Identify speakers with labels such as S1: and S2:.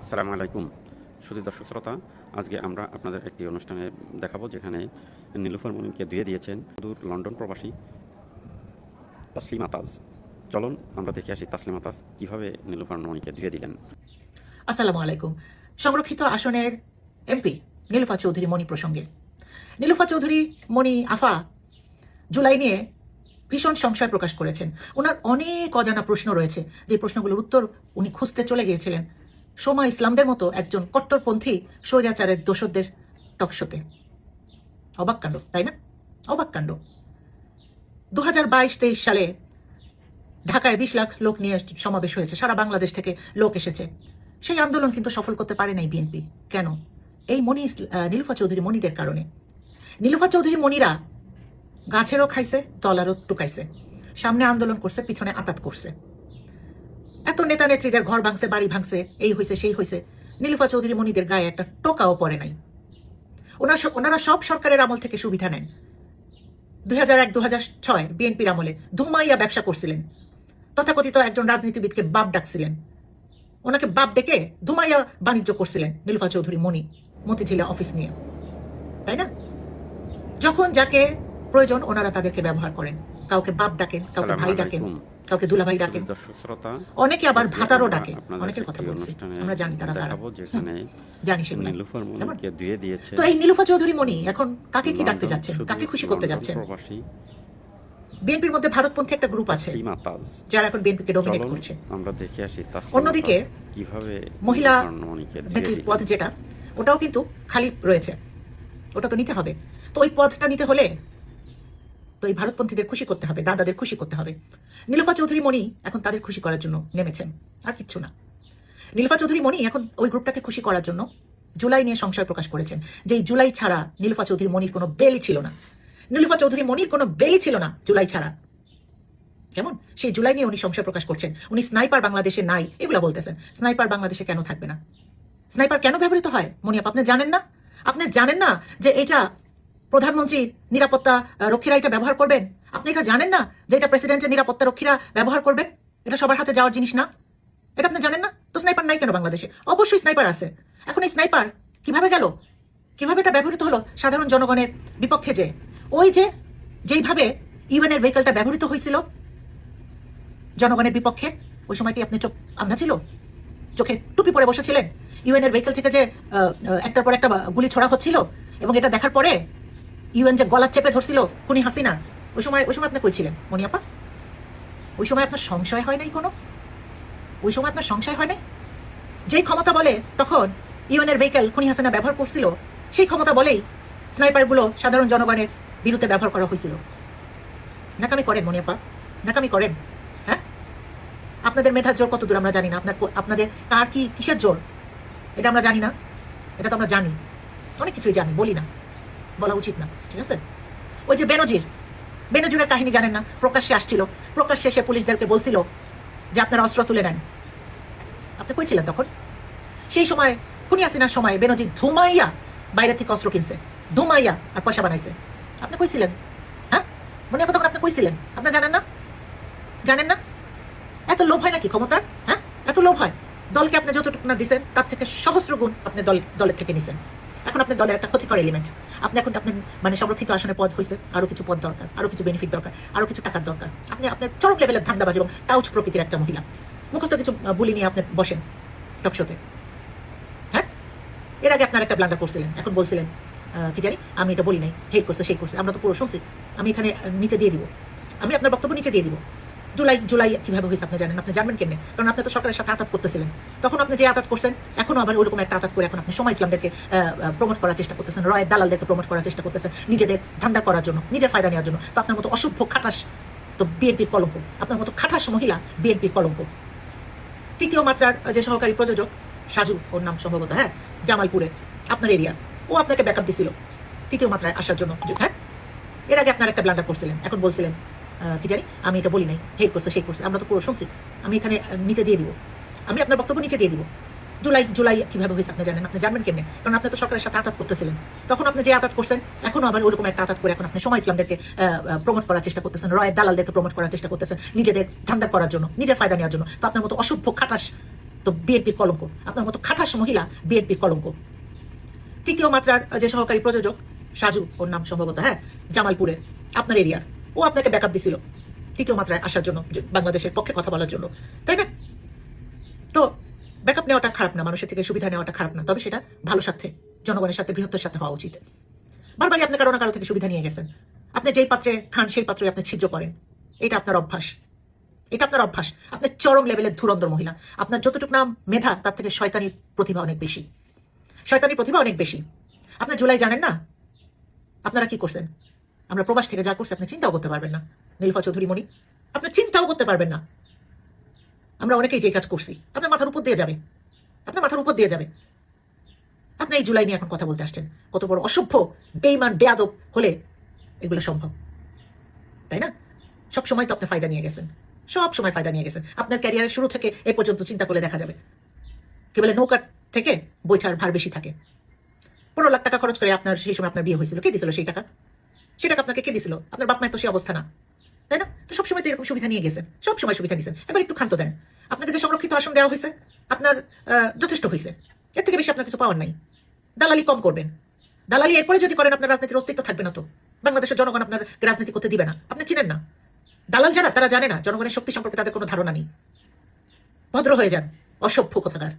S1: আসসালামু আলাইকুম সুধী দর্শক শ্রোতা, আজকে আমরা আপনাদের একটি অনুষ্ঠানে দেখাবো যেখানে নীলুফার মনিকে দিয়ে দিয়েছেন দূর লন্ডন প্রবাসী তাসলিমা তাজ। চলুন আমরা দেখে আসি তাসলিমা তাজ কীভাবে নীলুফার মনিকে দিয়ে দিলেন।
S2: আসসালামু আলাইকুম। সংরক্ষিত আসনের এমপি নীলুফা চৌধুরী মনি প্রসঙ্গে, নীলুফা চৌধুরী মনি আফা জুলাই নিয়ে ভীষণ সংশয় প্রকাশ করেছেন। ওনার অনেক অজানা প্রশ্ন রয়েছে, যে প্রশ্নগুলোর উত্তর উনি খুঁজতে চলে গিয়েছিলেন সোমা ইসলামদের মতো একজন কট্টরপন্থী স্বৈরাচারের দোসরদের টকশোতে। অবাক কাণ্ড, তাই না? অবাক কাণ্ড। 2022-23 সালে ঢাকায় 20 লাখ লোক নিয়ে সমাবেশ হয়েছে, সারা বাংলাদেশ থেকে লোক এসেছে। সেই আন্দোলন কিন্তু সফল করতে পারে নাই বিএনপি। কেন? এই নীলুফা চৌধুরী মনিদের কারণে। নীলুফা চৌধুরী মনিরা গাছেরও খাইছে, তলারও টুকাইছে। সামনে আন্দোলন করছে, পিছনে আতাত করছে। এত নেতা নেত্রীদের ঘর ভাঙছে, বাড়ি ভাঙছে, এই হয়েছে সেই হয়েছে। নীলুফা চৌধুরী মনিদের গায়ে একটা টোকাও পড়ে নাই। ওনারা সব সরকারের আমল থেকে সুবিধা নেন। 2001-2006 বিএনপির আমলে ধুমাইয়া ব্যবসা করছিলেন। তথাকথিত একজন রাজনীতিবিদকে বাপ ডাকছিলেন, ওনাকে বাপ ডেকে ধুমাইয়া বাণিজ্য করছিলেন নীলুফা চৌধুরী মনি মতিঝিলে অফিস নিয়ে, তাই না? যখন যাকে প্রয়োজন ওনারা তাদেরকে ব্যবহার করেন। কাউকে বাপ ডাকেন, কাউকে ভাই ডাকেন, কাউকে দুলাভাই ডাকেন, অনেকে আবার ভাতারও ডাকে। অনেকের কথা বলছি, আমরা জানি তারা কারা, জানি সেগুলো। তো এই নীলুফা চৌধুরী মনি এখন কাকে কি ডাকতে যাচ্ছেন, কাকে খুশি করতে যাচ্ছেন? বিএনপির মধ্যে ভারতপন্থী একটা গ্রুপ আছে যারা এখন বিএনপিকে ডমিনেট করছে। অন্যদিকে মহিলা পদ যেটা, ওটাও কিন্তু খালি রয়েছে, ওটা তো নিতে হবে। তো ওই পদটা নিতে হলে তো এই ভারতপন্থীদের খুশি করতে হবে, দাদাদের খুশি করতে হবে। নীলুফা চৌধুরী মনি এখন তাদের খুশি করার জন্য নেমেছেন, আর কিচ্ছু না। নীলুফা চৌধুরী মনি এখন ওই গ্রুপটাকে খুশি করার জন্য জুলাই নিয়ে সংশয় প্রকাশ করেছেন, যে এই জুলাই ছাড়া নীলুফা চৌধুরী মনির কোনো বেলই ছিল না। নীলুফা চৌধুরী মনির কোনো বেলই ছিল না জুলাই ছাড়া। কেমন সেই জুলাই নিয়ে উনি সংশয় প্রকাশ করছেন। উনি স্নাইপার বাংলাদেশে নাই এগুলা বলতেছেন। স্নাইপার বাংলাদেশে কেন থাকবে না? স্নাইপার কেন ব্যবহৃত হয় মনি আপা, আপনি জানেন না? আপনি জানেন না যে এটা প্রধানমন্ত্রীর নিরাপত্তা রক্ষীরা এটা ব্যবহার করবেন? আপনি এটা জানেন না যে এটা প্রেসিডেন্টের নিরাপত্তা রক্ষীরা ব্যবহার করবেন? এটা সবার হাতে যাওয়ার জিনিস না, এটা আপনি জানেন না? তো স্নাইপার নাই কেন বাংলাদেশে? অবশ্যই স্নাইপার আছে। এখন এই স্নাইপার কিভাবে গেল, কিভাবে এটা ব্যবহৃত হলো সাধারণ জনগণের বিপক্ষে? যে ওই যেইভাবে ইউএনের ভেহিকলটা ব্যবহৃত হয়েছিল জনগণের বিপক্ষে, ওই সময় কি আপনি চোখ আন্ধা ছিল? চোখে টুপি পরে বসেছিলেন? ইউএনের ভেহিকল থেকে যে একটার পর একটা গুলি ছোড়া হচ্ছিল, এবং এটা দেখার পরে ইউএন যে গলা চেপে ধরছিল খুনি হাসিনা, ওই সময় আপনি কই ছিলেন মনি আপা? ওই সময় আপনার সংশয় হয় নাই কোনো? ওই সময় আপনার সংশয় হয় নাই? যেই ক্ষমতা বলে তখন ইউএনের ভেহিকল খুনি হাসিনা ব্যবহার করছিল, সেই ক্ষমতা বলেই স্নাইপারগুলো সাধারণ জনগণের বিরুদ্ধে ব্যবহার করা হয়েছিল। নাকামি করেন মনি আপা, নাকামি করেন। হ্যাঁ, আপনাদের মেধার জোর কত দূর আমরা জানি না, আপনাদের কার কি কিসের জোর এটা আমরা জানি না। এটা তো আমরা জানি, অনেক কিছুই জানি, বলি না, বলা উচিত না, ঠিক আছে? ওই যে বেনজিরের কাহিনী জানেন না? প্রকাশ্যে আসছিল, প্রকাশ্যে এসে পুলিশদেরকে বলছিল যে আপনারা অস্ত্র তুলে নেন। আপনি কই ছিলেন তখন? সেই সময় খুনি হাসিনার সময় বেনজির ধুমাইয়া বাইরে থেকে অস্ত্র কিনছে, ধুমাইয়া আর পয়সা বানাইছে। আপনি কই ছিলেন? হ্যাঁ মনে হয় তখন আপনি কই ছিলেন? আপনি জানেন না? জানেন না? এত লোভ হয় নাকি ক্ষমতার? হ্যাঁ, এত লোভ হয়? দলকে আপনি যতটুকু না দিচ্ছেন তার থেকে সহস্র গুণ আপনি দলের থেকে নিছেন। এখন আপনার দলের একটা ক্ষতিকর এলিমেন্ট। আপনি মানে সংরক্ষিত আসনে পদ হয়েছে, আরো কিছু পদ দরকার, আরো কিছু বেনিফিট দরকার, আরো কিছু টাকার দরকার। আপনার চরম লেভেলের ধান্দাবাজ এবং টাউচ প্রকৃতির একটা মহিলা, মুখস্থ কিছু বুলি নিয়ে আপনি বসেন টকশোতে। হ্যাঁ, এর আগে আপনার একটা ব্লান্ডার করছিলেন, এখন বলছিলেন কি জানি আমি এটা বলি নাই, হেল্প করছে সেই করছে। আমরা তো পুরো শুনছি, আমি এখানে নিচে দিয়ে দিব, আমি আপনার বক্তব্য নিচে দিয়ে দিব। জুলাই কিভাবে হয়েছে আপনি জানেন? আপনি জানবেন কেমনে? কারণ আপনি তো সরকারের সাথে আতাত করতেছিলেন। তখন আপনি যে আতাত করছেন, এখনো আবার ওইরকম একটা আতাত করে এখন আপনি সময় ইসলামদেরকে প্রমোট করার চেষ্টা করতেছেন, রয়ের দালালদেরকে প্রমোট করার চেষ্টা করতেছেন, নিজেদের ধান্দা করার জন্য, নিজের ফায়দা নেওয়ার জন্য। তো আপনার মতো অসভ্য খাটাস তো বিএনপির কলঙ্ক, আপনার মতো খাটাস মহিলা বিএনপির কলঙ্ক। তৃতীয় মাত্রার যে সহকারী প্রযোজক সাজু, ওর নাম সম্ভবত, হ্যাঁ, জামালপুরে আপনার এরিয়া, ও আপনাকে ব্যাকআপ দিছিল তৃতীয় মাত্রায় আসার জন্য। হ্যাঁ, এর আগে আপনার একটা ব্লান্ডার করছিলেন, এখন বলছিলেন কি জানি আমি এটা বলি নাই, হেল্প করছে সেই করছে। আমরা তো পুরো শুনছি, আমি এখানে নিচে দিয়ে দিব, আমি আপনার বক্তব্য নিচে দিয়ে দিব। জুলাই কিভাবে হয়েছে আপনি জানেন? আপনি জানবেন কেমনে? কারণ আপনি তো সরকারের সাথে আতাত করতেছিলেন। তখন আপনি যে আতাত করছেন, এখনো আবার ওইরকম একটা আতাত করে এখন আপনি সময় ইসলামদেরকে প্রমোট করার চেষ্টা করতেছেন, রয়ের দালালদেরকে প্রমোট করার চেষ্টা করতেছেন, নিজেদের ধান্দা করার জন্য, নিজের ফায়দা নেওয়ার জন্য। তো আপনার মতো অসভ্য খাটাস তো বিএনপির কলঙ্ক, আপনার মতো খাটাস মহিলা বিএনপির কলঙ্ক। তৃতীয় মাত্রার যে সহকারী প্রযোজক সাজু, ওর নাম সম্ভবত, হ্যাঁ, জামালপুরের আপনার এরিয়ার, ও আপনাকে ব্যাকআপ দিছিল তৃতীয় মাত্রায় আসার জন্য, বাংলাদেশের পক্ষে কথা বলার জন্য, তাই না? তো ব্যাকআপ নেওয়াটা খারাপ না, মানুষের থেকে সুবিধা নেওয়াটা খারাপ না, তবে সেটা ভালো স্বার্থে, জনগণের সাথে, বৃহত্তর সাথে হওয়া উচিত। বারবারই আপনি কারো না কারো থেকে সুবিধা নিয়ে গেছেন। আপনি যেই পাত্রে খান সেই পাত্রে আপনি ছিদ্র করেন। এটা আপনার অভ্যাস, এটা আপনার অভ্যাস। আপনার চরম লেভেলের ধুরন্ধর মহিলা। আপনার যতটুকু নাম মেধা, তার থেকে শয়তানির প্রতিভা অনেক বেশি, শয়তানির প্রতিভা অনেক বেশি। আপনার জুলাই জানেন না আপনারা কি করছেন? আমরা প্রবাস থেকে যা করছি আপনি চিন্তাও করতে পারবেন না নীলুফা চৌধুরী মণি, আপনি চিন্তাও করতে পারবেন না। আমরা অনেকেই যে কাজ করছি আপনার মাথার উপর দিয়ে যাবে, আপনার মাথার উপর দিয়ে যাবে। আপনি এই জুলাই নিয়ে এখন কথা বলতে আসছেন। কত বড় অসভ্য, বেঈমান, বেয়াদব হলে এগুলো সম্ভব, তাই না? সব সময় তো আপনি ফায়দা নিয়ে গেছেন, সব সময় ফায়দা নিয়ে গেছেন। আপনার ক্যারিয়ারের শুরু থেকে এ পর্যন্ত চিন্তা করলে দেখা যাবে কি বলে, নৌকার থেকে বৈঠার ভার বেশি থাকে। 15 লাখ টাকা খরচ করে আপনার সেই সময় আপনার বিয়ে হয়েছিল, কে দিছিল সেই টাকা? সেই টাকা আপনাকে কে দিছিল? আপনার বাপ মায়ের তো সেই অবস্থা না, তাই না? তো সবসময় তো এরকম সুবিধা নিয়ে গেছেন, সব সময় সুবিধা নিয়েছেন। এবার একটু ক্ষান্ত দেন। আপনাকে যে সংরক্ষিত আসন দেওয়া হয়েছে আপনার যথেষ্ট হয়েছে, এর থেকে বেশি আপনার কিছু পাওয়ার নাই। দালালি কম করবেন। দালালি এরপরে যদি করেন আপনার রাজনীতির অস্তিত্ব থাকবে না। তো বাংলাদেশের জনগণ আপনার রাজনীতি করতে দিবে না, আপনি চিনেন না। দালাল যারা, তারা জানে না জনগণের শক্তি সম্পর্কে তাদের কোনো ধারণা নেই। ভদ্র হয়ে যান, অসভ্য কোথাকার।